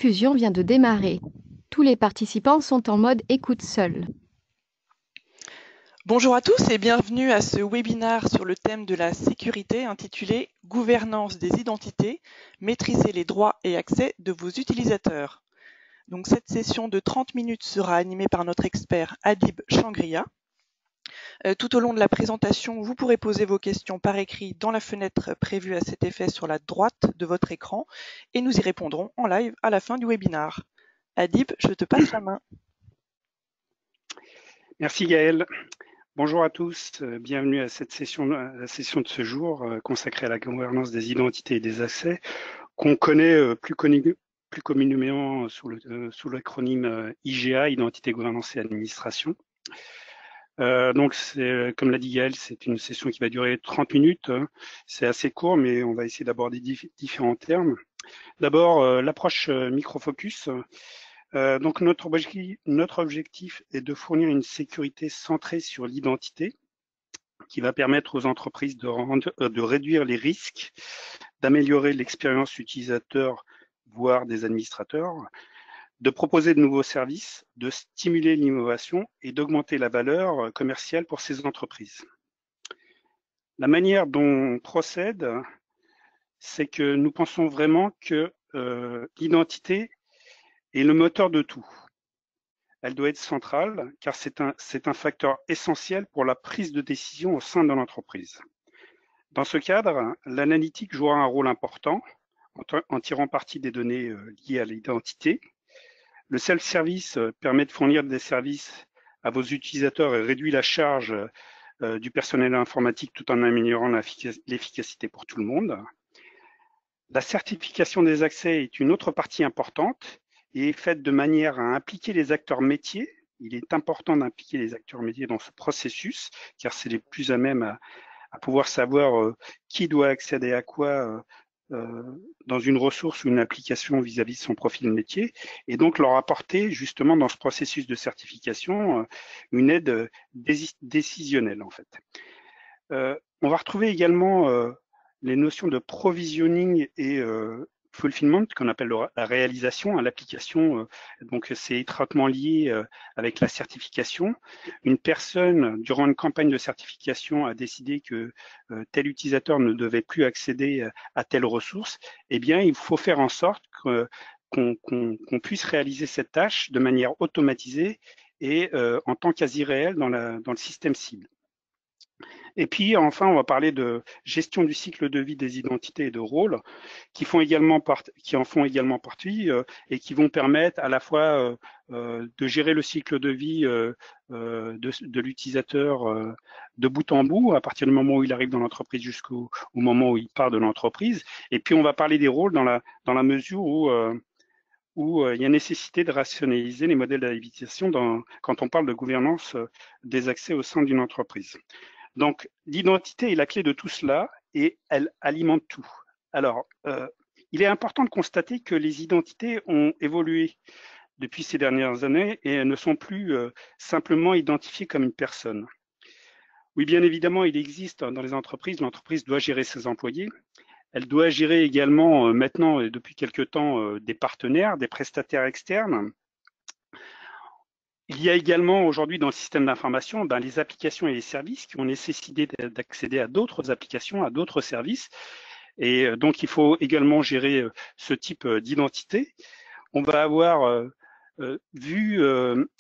rediffusion vient de démarrer. Tous les participants sont en mode écoute seul. Bonjour à tous et bienvenue à ce webinaire sur le thème de la sécurité intitulé « Gouvernance des identités, maîtriser les droits et accès de vos utilisateurs ». Donc cette session de 30 minutes sera animée par notre expert Adib Changria. Tout au long de la présentation, vous pourrez poser vos questions par écrit dans la fenêtre prévue à cet effet sur la droite de votre écran et nous y répondrons en live à la fin du webinaire. Adib, je te passe la main. Merci Gaëlle. Bonjour à tous, bienvenue à cette session, la session de ce jour consacrée à la gouvernance des identités et des accès, qu'on connaît plus communément sous l'acronyme IGA, Identité, Gouvernance et Administration. Donc, comme l'a dit Gaëlle, c'est une session qui va durer 30 minutes. C'est assez court, mais on va essayer d'aborder différents termes. D'abord, l'approche microfocus. Donc notre objectif est de fournir une sécurité centrée sur l'identité qui va permettre aux entreprises de réduire les risques, d'améliorer l'expérience utilisateur, voire des administrateurs, de proposer de nouveaux services, de stimuler l'innovation et d'augmenter la valeur commerciale pour ces entreprises. La manière dont on procède, c'est que nous pensons vraiment que l'identité est le moteur de tout. Elle doit être centrale car c'est un facteur essentiel pour la prise de décision au sein de l'entreprise. Dans ce cadre, l'analytique jouera un rôle important en tirant parti des données liées à l'identité. Le self-service permet de fournir des services à vos utilisateurs et réduit la charge du personnel informatique tout en améliorant l'efficacité pour tout le monde. La certification des accès est une autre partie importante et est faite de manière à impliquer les acteurs métiers. Il est important d'impliquer les acteurs métiers dans ce processus, car c'est les plus à même à pouvoir savoir qui doit accéder à quoi dans une ressource ou une application vis-à-vis de son profil métier, et donc leur apporter justement dans ce processus de certification une aide décisionnelle en fait. On va retrouver également les notions de provisioning et fulfillment, qu'on appelle la réalisation à l'application. Donc, c'est étroitement lié avec la certification. Une personne, durant une campagne de certification, a décidé que tel utilisateur ne devait plus accéder à telle ressource. Eh bien, il faut faire en sorte qu'on puisse réaliser cette tâche de manière automatisée et en temps quasi réel dans le système cible. Et puis enfin, on va parler de gestion du cycle de vie des identités et de rôles qui en font également partie et qui vont permettre à la fois de gérer le cycle de vie de l'utilisateur de bout en bout, à partir du moment où il arrive dans l'entreprise jusqu'au moment où il part de l'entreprise. Et puis on va parler des rôles dans la mesure où il y a nécessité de rationaliser les modèles d'habilitation quand on parle de gouvernance des accès au sein d'une entreprise. Donc, l'identité est la clé de tout cela et elle alimente tout. Alors, il est important de constater que les identités ont évolué depuis ces dernières années et elles ne sont plus simplement identifiées comme une personne. Oui, bien évidemment, il existe dans les entreprises, l'entreprise doit gérer ses employés. Elle doit gérer également maintenant et depuis quelque temps des partenaires, des prestataires externes. Il y a également aujourd'hui dans le système d'information les applications et les services qui ont nécessité d'accéder à d'autres applications, à d'autres services. Et donc, il faut également gérer ce type d'identité. On va avoir vu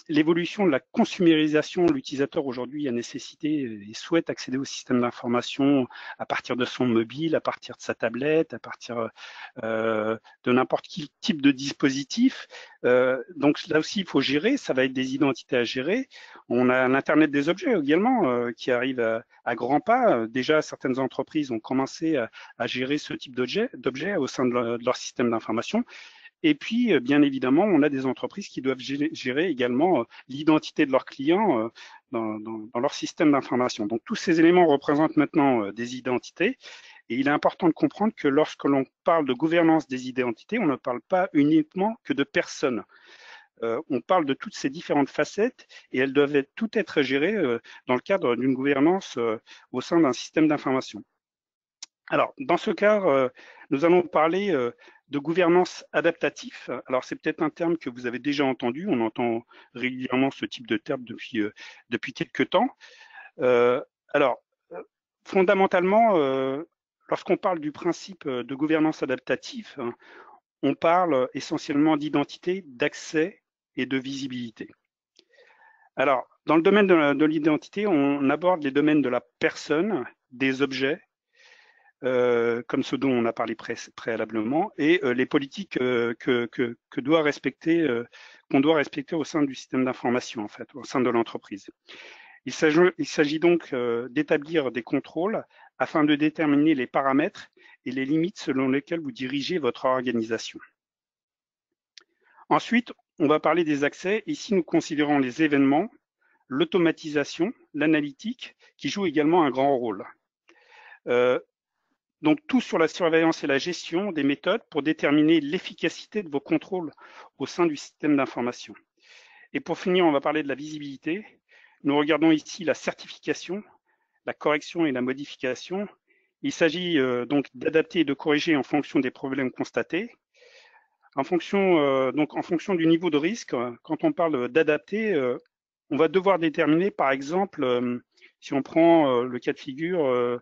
l'évolution de la consumérisation, l'utilisateur aujourd'hui a nécessité et souhaite accéder au système d'information à partir de son mobile, à partir de sa tablette, à partir de n'importe quel type de dispositif. Donc là aussi, il faut gérer, ça va être des identités à gérer. On a l'Internet des objets également qui arrive à grands pas. Déjà, certaines entreprises ont commencé à gérer ce type d'objets au sein de leur système d'information. Et puis, bien évidemment, on a des entreprises qui doivent gérer également l'identité de leurs clients dans leur système d'information. Donc, tous ces éléments représentent maintenant des identités. Et il est important de comprendre que lorsque l'on parle de gouvernance des identités, on ne parle pas uniquement que de personnes. On parle de toutes ces différentes facettes et elles doivent toutes être gérées dans le cadre d'une gouvernance au sein d'un système d'information. Alors, dans ce cas, nous allons parler de gouvernance adaptatif. Alors, c'est peut-être un terme que vous avez déjà entendu. On entend régulièrement ce type de terme depuis quelques temps. Alors, fondamentalement, lorsqu'on parle du principe de gouvernance adaptative, on parle essentiellement d'identité, d'accès et de visibilité. Alors, dans le domaine de l'identité, on aborde les domaines de la personne, des objets, comme ceux dont on a parlé préalablement, et les politiques qu'on doit respecter au sein du système d'information, en fait, au sein de l'entreprise. Il s'agit donc d'établir des contrôles afin de déterminer les paramètres et les limites selon lesquelles vous dirigez votre organisation. Ensuite, on va parler des accès. Ici, nous considérons les événements, l'automatisation, l'analytique, qui jouent également un grand rôle. Donc, tout sur la surveillance et la gestion des méthodes pour déterminer l'efficacité de vos contrôles au sein du système d'information. Et pour finir, on va parler de la visibilité. Nous regardons ici la certification, la correction et la modification. Il s'agit donc d'adapter et de corriger en fonction des problèmes constatés. En fonction du niveau de risque, quand on parle d'adapter, on va devoir déterminer, par exemple, si on prend le cas de figure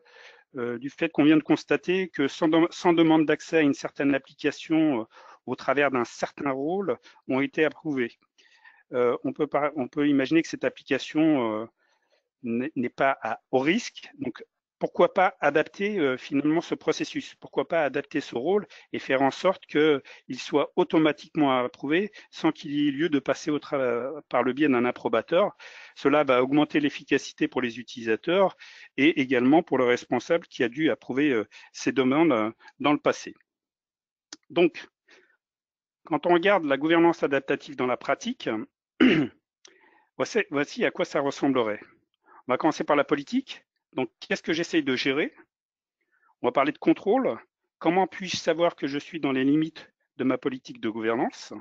du fait qu'on vient de constater que sans demande d'accès à une certaine application au travers d'un certain rôle ont été approuvés. On peut imaginer que cette application n'est pas au risque. Donc, pourquoi pas adapter finalement ce processus? Pourquoi pas adapter ce rôle et faire en sorte qu'il soit automatiquement approuvé sans qu'il y ait lieu de passer par le biais d'un approbateur? Cela va augmenter l'efficacité pour les utilisateurs et également pour le responsable qui a dû approuver ces demandes dans le passé. Donc, quand on regarde la gouvernance adaptative dans la pratique, voici à quoi ça ressemblerait. On va commencer par la politique. Donc, qu'est-ce que j'essaye de gérer? On va parler de contrôle. Comment puis-je savoir que je suis dans les limites de ma politique de gouvernance?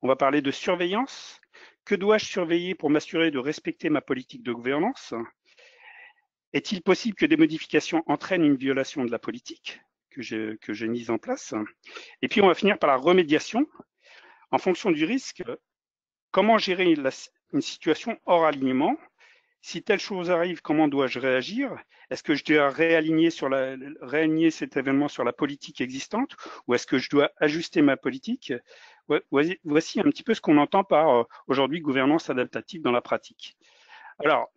On va parler de surveillance. Que dois-je surveiller pour m'assurer de respecter ma politique de gouvernance? Est-il possible que des modifications entraînent une violation de la politique que j'ai mise en place? Et puis, on va finir par la remédiation. En fonction du risque, comment gérer une situation hors alignement? Si telle chose arrive, comment dois-je réagir? Est-ce que je dois réaligner cet événement sur la politique existante ou est-ce que je dois ajuster ma politique? Voici un petit peu ce qu'on entend par aujourd'hui gouvernance adaptative dans la pratique. Alors,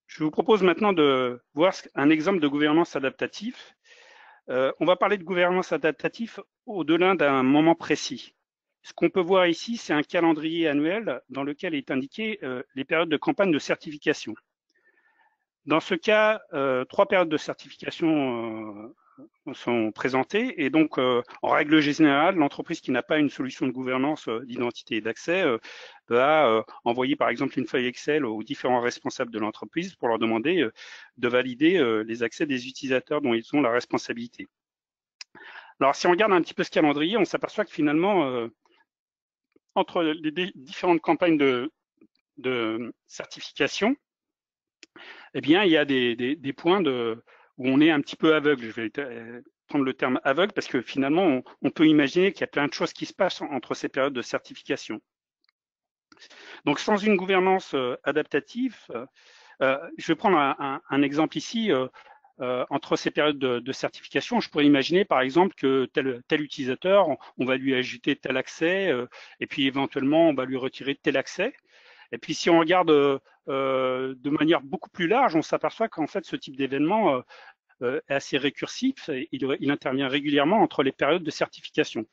je vous propose maintenant de voir un exemple de gouvernance adaptative. On va parler de gouvernance adaptative au-delà d'un moment précis. Ce qu'on peut voir ici, c'est un calendrier annuel dans lequel est indiqué les périodes de campagne de certification. Dans ce cas, 3 périodes de certification sont présentées et donc, en règle générale, l'entreprise qui n'a pas une solution de gouvernance d'identité et d'accès va envoyer par exemple une feuille Excel aux différents responsables de l'entreprise pour leur demander de valider les accès des utilisateurs dont ils ont la responsabilité. Alors, si on regarde un petit peu ce calendrier, on s'aperçoit que finalement, entre les différentes campagnes de certification, eh bien, il y a des points où on est un petit peu aveugle. Je vais prendre le terme aveugle parce que finalement, on peut imaginer qu'il y a plein de choses qui se passent entre ces périodes de certification. Donc, sans une gouvernance adaptative, je vais prendre un exemple ici. Entre ces périodes de certification, je pourrais imaginer par exemple que tel utilisateur, on va lui ajouter tel accès et puis éventuellement on va lui retirer tel accès. Et puis si on regarde de manière beaucoup plus large, on s'aperçoit qu'en fait ce type d'événement est assez récursif et il intervient régulièrement entre les périodes de certification.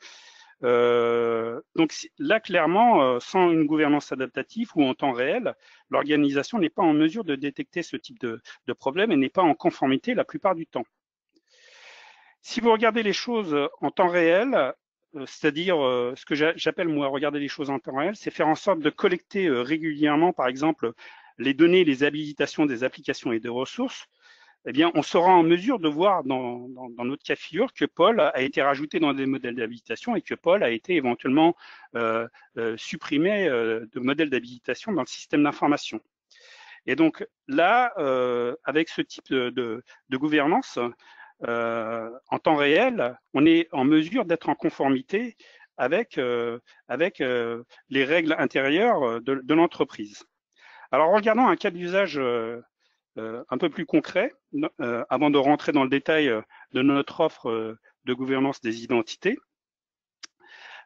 Donc là, clairement, sans une gouvernance adaptative ou en temps réel, l'organisation n'est pas en mesure de détecter ce type de problème et n'est pas en conformité la plupart du temps. Si vous regardez les choses en temps réel, c'est-à-dire ce que j'appelle moi regarder les choses en temps réel, c'est faire en sorte de collecter régulièrement, par exemple, les données, les habilitations des applications et des ressources. Eh bien, on sera en mesure de voir dans notre cas de figure que Paul a été rajouté dans des modèles d'habilitation et que Paul a été éventuellement supprimé de modèles d'habilitation dans le système d'information. Et donc là, avec ce type de gouvernance, en temps réel, on est en mesure d'être en conformité avec les règles intérieures de l'entreprise. Alors, regardons un cas d'usage un peu plus concret, avant de rentrer dans le détail de notre offre de gouvernance des identités.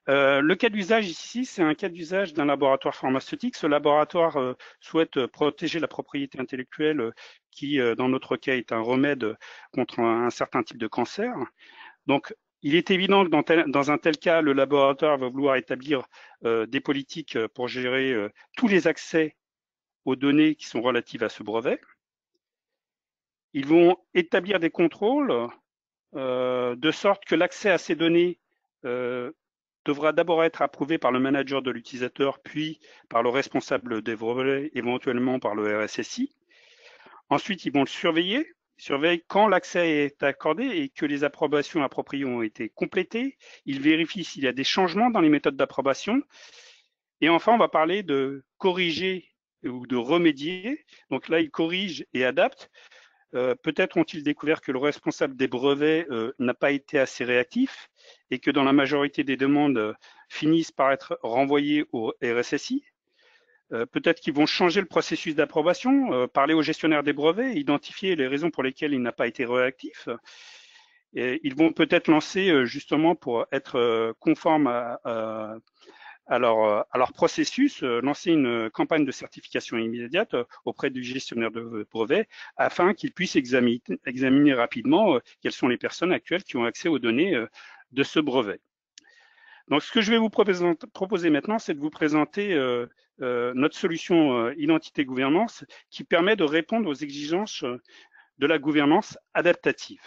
Le cas d'usage ici, c'est un cas d'usage d'un laboratoire pharmaceutique. Ce laboratoire souhaite protéger la propriété intellectuelle qui, dans notre cas, est un remède contre un certain type de cancer. Donc, il est évident que dans un tel cas, le laboratoire va vouloir établir des politiques pour gérer tous les accès aux données qui sont relatives à ce brevet. Ils vont établir des contrôles de sorte que l'accès à ces données devra d'abord être approuvé par le manager de l'utilisateur, puis par le responsable des brevets, éventuellement par le RSSI. Ensuite, ils vont le surveiller quand l'accès est accordé et que les approbations appropriées ont été complétées. Ils vérifient s'il y a des changements dans les méthodes d'approbation. Et enfin, on va parler de corriger ou de remédier. Donc là, ils corrigent et adaptent. Peut-être ont-ils découvert que le responsable des brevets n'a pas été assez réactif et que dans la majorité des demandes finissent par être renvoyées au RSSI. Peut-être qu'ils vont changer le processus d'approbation, parler au gestionnaire des brevets, identifier les raisons pour lesquelles il n'a pas été réactif. Et ils vont peut-être lancer, justement pour être conforme à leur processus, lancer une campagne de certification immédiate auprès du gestionnaire de brevet afin qu'il puisse examiner rapidement quelles sont les personnes actuelles qui ont accès aux données de ce brevet. Donc, ce que je vais vous proposer maintenant, c'est de vous présenter notre solution identité gouvernance qui permet de répondre aux exigences de la gouvernance adaptative.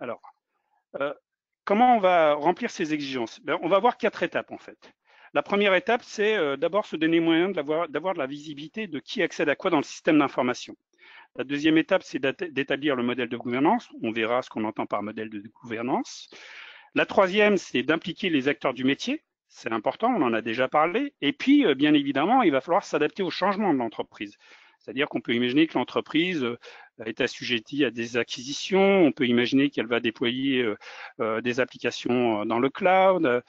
Alors, comment on va remplir ces exigences? On va voir 4 étapes en fait. La première étape, c'est d'abord se donner moyen d'avoir de la visibilité de qui accède à quoi dans le système d'information. La deuxième étape, c'est d'établir le modèle de gouvernance. On verra ce qu'on entend par modèle de gouvernance. La troisième, c'est d'impliquer les acteurs du métier. C'est important, on en a déjà parlé. Et puis, bien évidemment, il va falloir s'adapter aux changements de l'entreprise. C'est-à-dire qu'on peut imaginer que l'entreprise est assujettie à des acquisitions, on peut imaginer qu'elle va déployer des applications dans le cloud,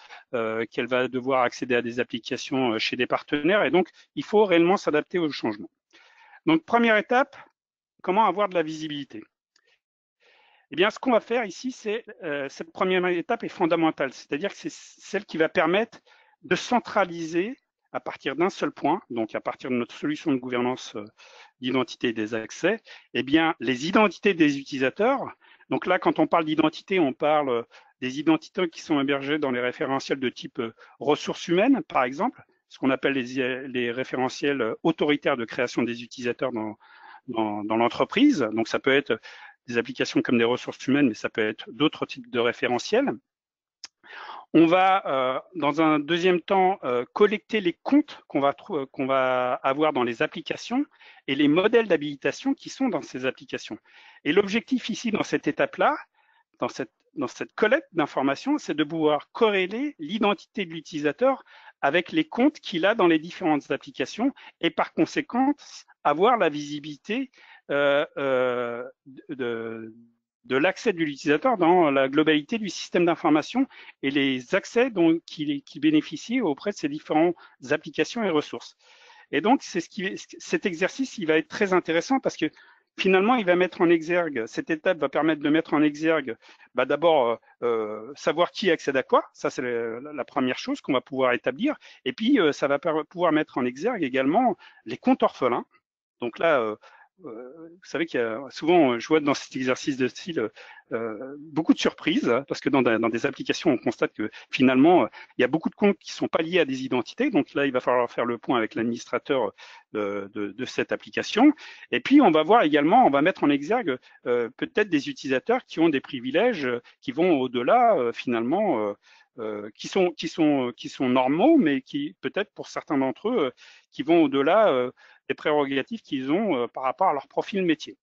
qu'elle va devoir accéder à des applications chez des partenaires, et donc il faut réellement s'adapter aux changements. Donc première étape, comment avoir de la visibilité? Eh bien, ce qu'on va faire ici, c'est cette première étape est fondamentale, c'est-à-dire que c'est celle qui va permettre de centraliser à partir d'un seul point, donc à partir de notre solution de gouvernance d'identité des accès, eh bien, les identités des utilisateurs. Donc là, quand on parle d'identité, on parle des identités qui sont hébergées dans les référentiels de type ressources humaines, par exemple, ce qu'on appelle les référentiels autoritaires de création des utilisateurs dans l'entreprise. Donc ça peut être des applications comme des ressources humaines, mais ça peut être d'autres types de référentiels. On va, dans un deuxième temps, collecter les comptes qu'on va avoir dans les applications et les modèles d'habilitation qui sont dans ces applications. Et l'objectif ici, dans cette étape-là, dans cette collecte d'informations, c'est de pouvoir corréler l'identité de l'utilisateur avec les comptes qu'il a dans les différentes applications et par conséquent, avoir la visibilité de l'accès de l'utilisateur dans la globalité du système d'information et les accès dont qu'il bénéficie auprès de ces différentes applications et ressources. Et donc, cet exercice, il va être très intéressant parce que finalement, il va mettre en exergue, cette étape va permettre de mettre en exergue d'abord savoir qui accède à quoi, ça c'est la première chose qu'on va pouvoir établir, et puis ça va pouvoir mettre en exergue également les comptes orphelins. Donc là, vous savez qu'il y a souvent, je vois dans cet exercice de style beaucoup de surprises, parce que dans des applications, on constate que finalement, il y a beaucoup de comptes qui ne sont pas liés à des identités. Donc là, il va falloir faire le point avec l'administrateur de cette application. Et puis, on va voir également, on va mettre en exergue peut-être des utilisateurs qui ont des privilèges qui vont au-delà finalement. Qui sont normaux, mais qui peut-être pour certains d'entre eux, qui vont au-delà des prérogatives qu'ils ont par rapport à leur profil métier.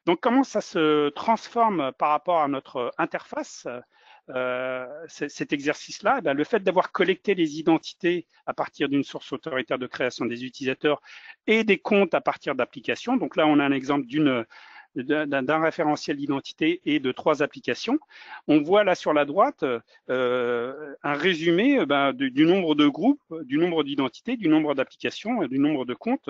Donc, comment ça se transforme par rapport à notre interface, cet exercice-là? Le fait d'avoir collecté les identités à partir d'une source autoritaire de création des utilisateurs et des comptes à partir d'applications. Donc là, on a un exemple d'une d'un référentiel d'identité et de 3 applications. On voit là sur la droite un résumé du nombre de groupes, du nombre d'identités, du nombre d'applications, du nombre de comptes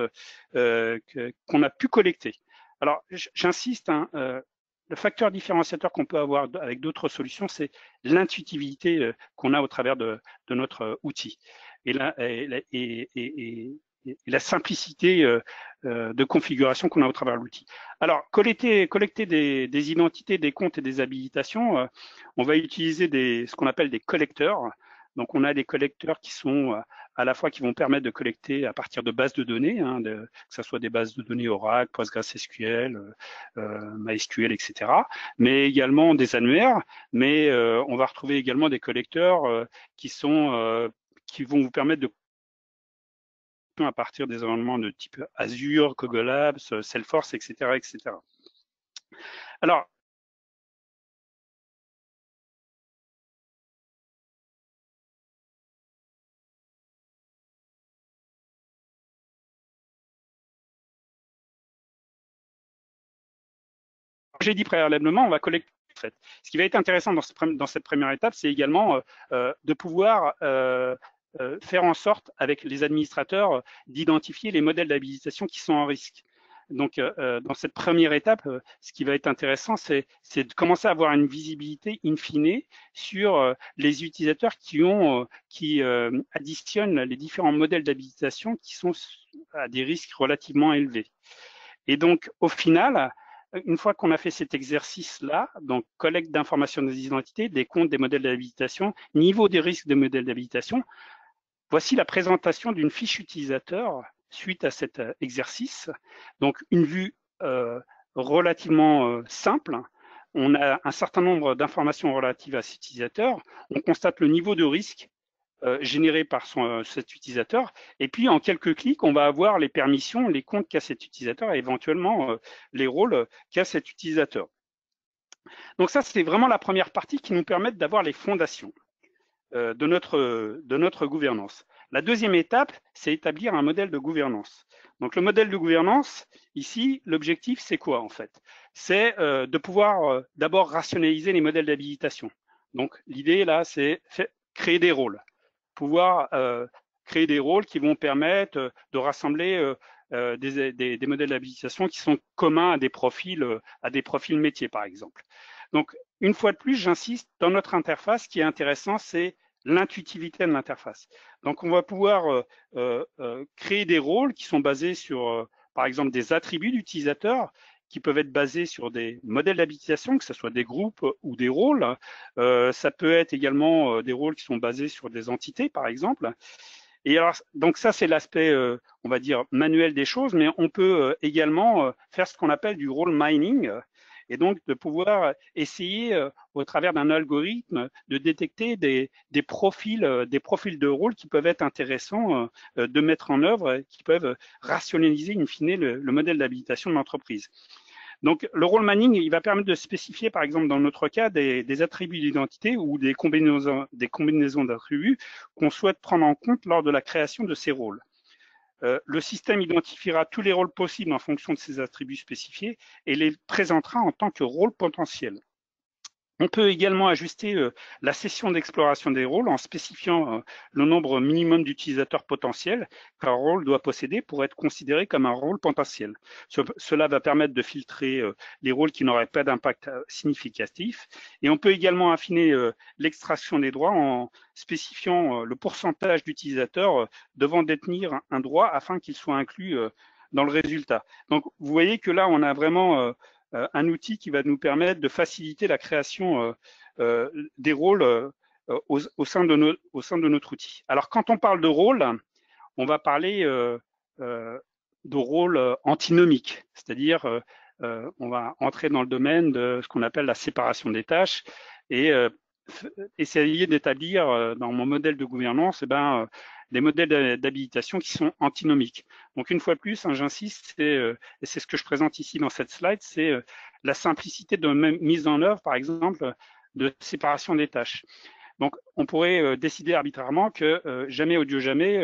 qu'on a pu collecter. Alors, j'insiste, le facteur différenciateur qu'on peut avoir avec d'autres solutions, c'est l'intuitivité qu'on a au travers de notre outil et la simplicité de configuration qu'on a au travers de l'outil. Alors, collecter des identités, des comptes et des habilitations, on va utiliser ce qu'on appelle des collecteurs. Donc, on a des collecteurs qui sont à la fois qui vont permettre de collecter à partir de bases de données, que ce soit des bases de données Oracle, PostgreSQL, MySQL, etc. Mais également des annuaires. Mais on va retrouver également des collecteurs qui vont vous permettre de à partir des environnements de type Azure, Google Labs, Salesforce, etc., etc. Alors, j'ai dit préalablement, on va collecter. En fait. Ce qui va être intéressant dans cette première étape, c'est également de pouvoir faire en sorte, avec les administrateurs, d'identifier les modèles d'habilitation qui sont en risque. Donc, dans cette première étape, ce qui va être intéressant, c'est de commencer à avoir une visibilité in fine sur les utilisateurs qui additionnent les différents modèles d'habilitation qui sont à des risques relativement élevés. Et donc, au final, une fois qu'on a fait cet exercice-là, donc collecte d'informations des identités, des comptes, des modèles d'habilitation, niveau des risques des modèles d'habilitation, voici la présentation d'une fiche utilisateur suite à cet exercice. Donc, une vue relativement simple. On a un certain nombre d'informations relatives à cet utilisateur. On constate le niveau de risque généré par cet utilisateur. Et puis, en quelques clics, on va avoir les permissions, les comptes qu'a cet utilisateur et éventuellement les rôles qu'a cet utilisateur. Donc ça, c'est vraiment la première partie qui nous permet d'avoir les fondations de notre gouvernance. La deuxième étape, c'est établir un modèle de gouvernance. Donc le modèle de gouvernance, ici, l'objectif, c'est quoi en fait? C'est de pouvoir d'abord rationaliser les modèles d'habilitation. Donc l'idée là, c'est créer des rôles. Pouvoir créer des rôles qui vont permettre de rassembler des modèles d'habilitation qui sont communs à des profils métiers, par exemple. Donc, une fois de plus, j'insiste, dans notre interface, ce qui est intéressant, c'est l'intuitivité de l'interface. Donc, on va pouvoir créer des rôles qui sont basés sur, par exemple, des attributs d'utilisateurs qui peuvent être basés sur des modèles d'habilitation, que ce soit des groupes ou des rôles. Ça peut être également des rôles qui sont basés sur des entités, par exemple. Et alors, donc ça, c'est l'aspect, on va dire, manuel des choses, mais on peut également faire ce qu'on appelle du role mining, et donc de pouvoir essayer, au travers d'un algorithme, de détecter des profils de rôle qui peuvent être intéressants de mettre en œuvre, qui peuvent rationaliser, in fine, le modèle d'habilitation de l'entreprise. Donc, le role mining, il va permettre de spécifier, par exemple, dans notre cas, des attributs d'identité ou des combinaisons d'attributs qu'on souhaite prendre en compte lors de la création de ces rôles. Le système identifiera tous les rôles possibles en fonction de ces attributs spécifiés et les présentera en tant que rôles potentiels. On peut également ajuster la session d'exploration des rôles en spécifiant le nombre minimum d'utilisateurs potentiels qu'un rôle doit posséder pour être considéré comme un rôle potentiel. Cela va permettre de filtrer les rôles qui n'auraient pas d'impact significatif. Et on peut également affiner l'extraction des droits en spécifiant le pourcentage d'utilisateurs devant détenir un droit afin qu'il soit inclus dans le résultat. Donc, vous voyez que là, on a vraiment un outil qui va nous permettre de faciliter la création des rôles au sein de notre outil. Alors, quand on parle de rôle, on va parler de rôle antinomique, c'est-à-dire on va entrer dans le domaine de ce qu'on appelle la séparation des tâches et essayer d'établir dans mon modèle de gouvernance des modèles d'habilitation qui sont antinomiques. Donc une fois de plus, j'insiste, et c'est ce que je présente ici dans cette slide, c'est la simplicité de mise en œuvre, par exemple, de séparation des tâches. Donc on pourrait décider arbitrairement que jamais au Dieu jamais,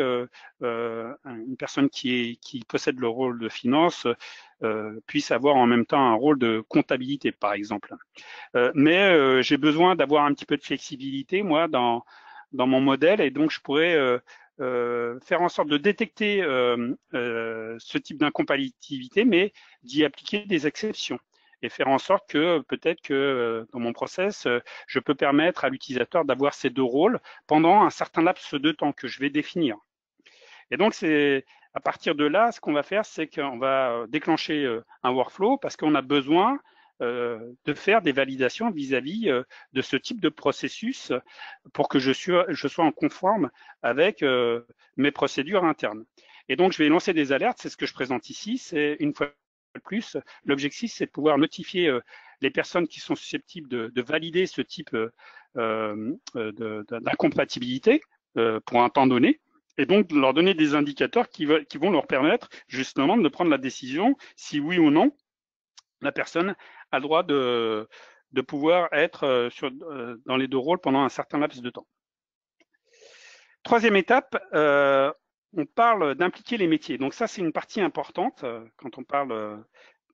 une personne qui possède le rôle de finance puisse avoir en même temps un rôle de comptabilité, par exemple. Mais j'ai besoin d'avoir un petit peu de flexibilité, moi, dans mon modèle, et donc je pourrais faire en sorte de détecter ce type d'incompatibilité, mais d'y appliquer des exceptions et faire en sorte que peut-être que dans mon process, je peux permettre à l'utilisateur d'avoir ces deux rôles pendant un certain laps de temps que je vais définir. Et donc, c'est à partir de là, ce qu'on va faire, c'est qu'on va déclencher un workflow parce qu'on a besoin de faire des validations vis-à-vis de ce type de processus pour que je sois en conforme avec mes procédures internes. Et donc, je vais lancer des alertes, c'est ce que je présente ici. C'est une fois de plus, l'objectif, c'est de pouvoir notifier les personnes qui sont susceptibles de valider ce type d'incompatibilité pour un temps donné, et donc leur donner des indicateurs qui vont leur permettre justement de prendre la décision si oui ou non la personne a le droit de pouvoir être dans les deux rôles pendant un certain laps de temps. Troisième étape, on parle d'impliquer les métiers. Donc ça, c'est une partie importante quand on parle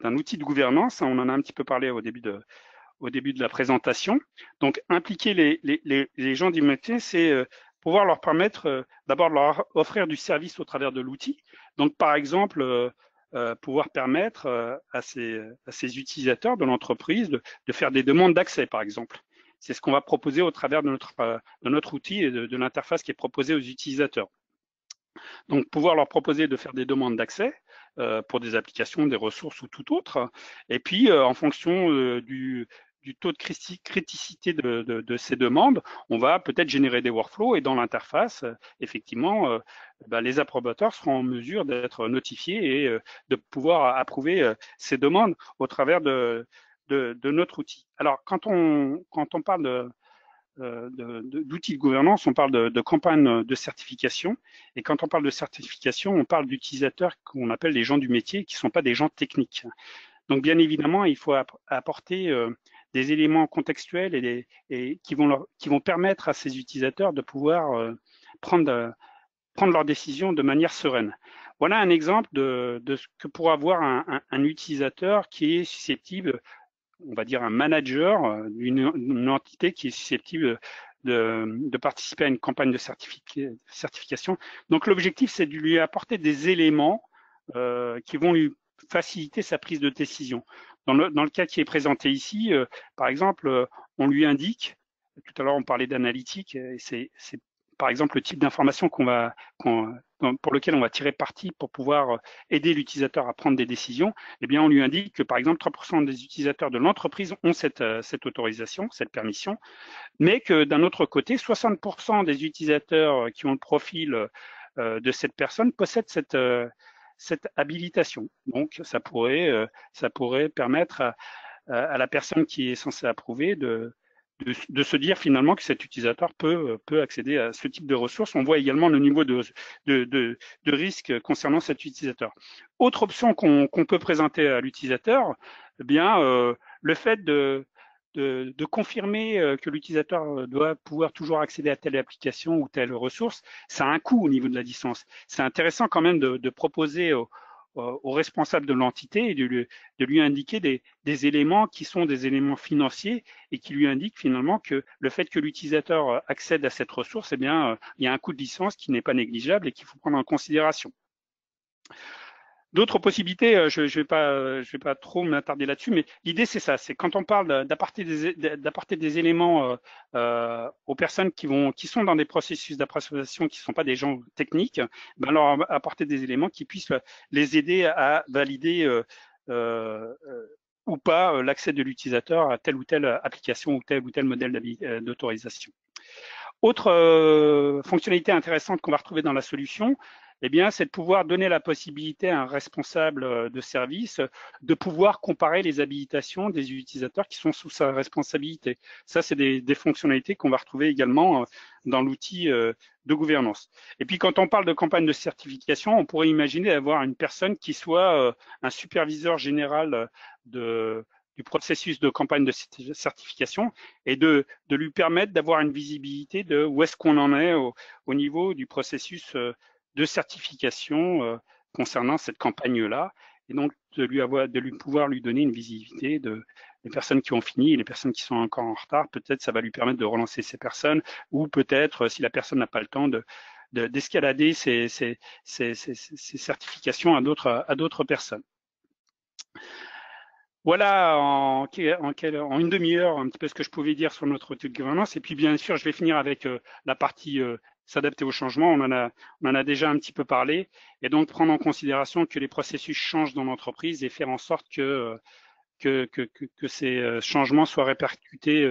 d'un outil de gouvernance. On en a un petit peu parlé au début de la présentation. Donc impliquer les gens du métier, c'est pouvoir leur permettre d'abord de leur offrir du service au travers de l'outil. Donc par exemple, pouvoir permettre à ces utilisateurs de l'entreprise de faire des demandes d'accès, par exemple. C'est ce qu'on va proposer au travers de notre outil et de l'interface qui est proposée aux utilisateurs. Donc, pouvoir leur proposer de faire des demandes d'accès pour des applications, des ressources ou tout autre. Et puis, en fonction du taux de criticité de ces demandes, on va peut-être générer des workflows et dans l'interface, effectivement, les approbateurs seront en mesure d'être notifiés et de pouvoir approuver ces demandes au travers de notre outil. Alors, quand on parle d'outils de gouvernance, on parle de campagne de certification. Et quand on parle de certification, on parle d'utilisateurs qu'on appelle les gens du métier, qui ne sont pas des gens techniques. Donc, bien évidemment, il faut apporter des éléments contextuels et qui vont permettre à ces utilisateurs de pouvoir prendre leurs décisions de manière sereine. Voilà un exemple de ce que pourra avoir un utilisateur qui est susceptible, on va dire un manager d'une entité qui est susceptible de participer à une campagne de certification. Donc l'objectif, c'est de lui apporter des éléments qui vont lui faciliter sa prise de décision. Dans le cas qui est présenté ici, par exemple, on lui indique, tout à l'heure on parlait d'analytique, et c'est par exemple le type d'information pour lequel on va tirer parti pour pouvoir aider l'utilisateur à prendre des décisions. Eh bien, on lui indique que par exemple 3% des utilisateurs de l'entreprise ont cette autorisation, cette permission, mais que d'un autre côté, 60% des utilisateurs qui ont le profil de cette personne possèdent cette habilitation. Donc, ça pourrait permettre à la personne qui est censée approuver de se dire finalement que cet utilisateur peut accéder à ce type de ressources. On voit également le niveau de risque concernant cet utilisateur. Autre option qu'on peut présenter à l'utilisateur, eh bien, le fait de confirmer que l'utilisateur doit pouvoir toujours accéder à telle application ou telle ressource, ça a un coût au niveau de la licence. C'est intéressant quand même de proposer au responsable de l'entité et de lui indiquer des éléments qui sont des éléments financiers et qui lui indiquent finalement que le fait que l'utilisateur accède à cette ressource, eh bien, il y a un coût de licence qui n'est pas négligeable et qu'il faut prendre en considération. D'autres possibilités, je vais pas trop m'attarder là-dessus, mais l'idée c'est ça, c'est quand on parle d'apporter des éléments aux personnes qui sont dans des processus d'approbation qui ne sont pas des gens techniques, ben leur apporter des éléments qui puissent les aider à valider ou pas l'accès de l'utilisateur à telle ou telle application ou tel modèle d'autorisation. Autre fonctionnalité intéressante qu'on va retrouver dans la solution, eh bien, c'est de pouvoir donner la possibilité à un responsable de service de pouvoir comparer les habilitations des utilisateurs qui sont sous sa responsabilité. Ça, c'est des fonctionnalités qu'on va retrouver également dans l'outil de gouvernance. Et puis, quand on parle de campagne de certification, on pourrait imaginer avoir une personne qui soit un superviseur général du processus de campagne de certification et de lui permettre d'avoir une visibilité de où est-ce qu'on en est au niveau du processus de certification concernant cette campagne-là et donc de pouvoir lui donner une visibilité de les personnes qui ont fini et les personnes qui sont encore en retard. Peut-être ça va lui permettre de relancer ces personnes, ou peut-être si la personne n'a pas le temps d'escalader ces certifications à d'autres personnes. Voilà en une demi-heure un petit peu ce que je pouvais dire sur notre outil de gouvernance. Et puis bien sûr, je vais finir avec la partie s'adapter au changement. On en a déjà un petit peu parlé. Et donc prendre en considération que les processus changent dans l'entreprise et faire en sorte que ces changements soient répercutés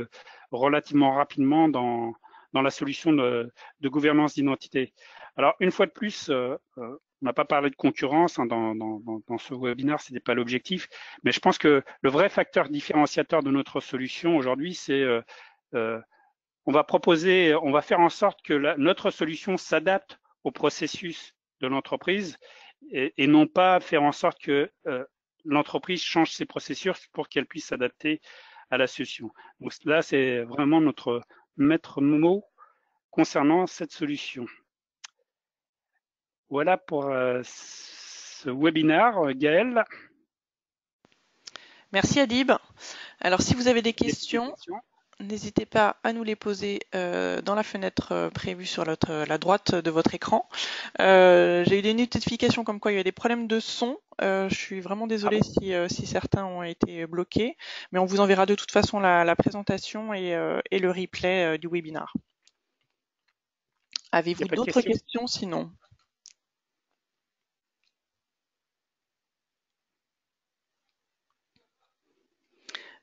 relativement rapidement dans la solution de gouvernance d'identité. Alors une fois de plus, on n'a pas parlé de concurrence dans ce webinaire, ce n'était pas l'objectif, mais je pense que le vrai facteur différenciateur de notre solution aujourd'hui, c'est on va faire en sorte que notre solution s'adapte au processus de l'entreprise et non pas faire en sorte que l'entreprise change ses processus pour qu'elle puisse s'adapter à la solution. Donc là, c'est vraiment notre maître mot concernant cette solution. Voilà pour ce webinaire. Gaël. Merci Adib. Alors si vous avez des questions, n'hésitez pas à nous les poser dans la fenêtre prévue sur la droite de votre écran. J'ai eu des notifications comme quoi il y avait des problèmes de son. Je suis vraiment désolée si certains ont été bloqués, mais on vous enverra de toute façon la présentation et le replay du webinaire. Avez-vous d'autres questions sinon?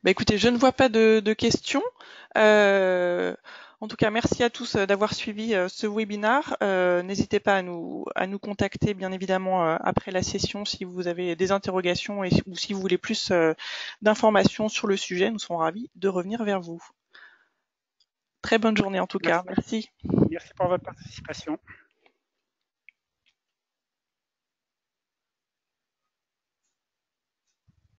Bah écoutez, je ne vois pas de questions. En tout cas, merci à tous d'avoir suivi ce webinaire. N'hésitez pas à nous contacter, bien évidemment, après la session si vous avez des interrogations ou si vous voulez plus d'informations sur le sujet. Nous serons ravis de revenir vers vous. Très bonne journée en tout cas. Merci. Merci pour votre participation.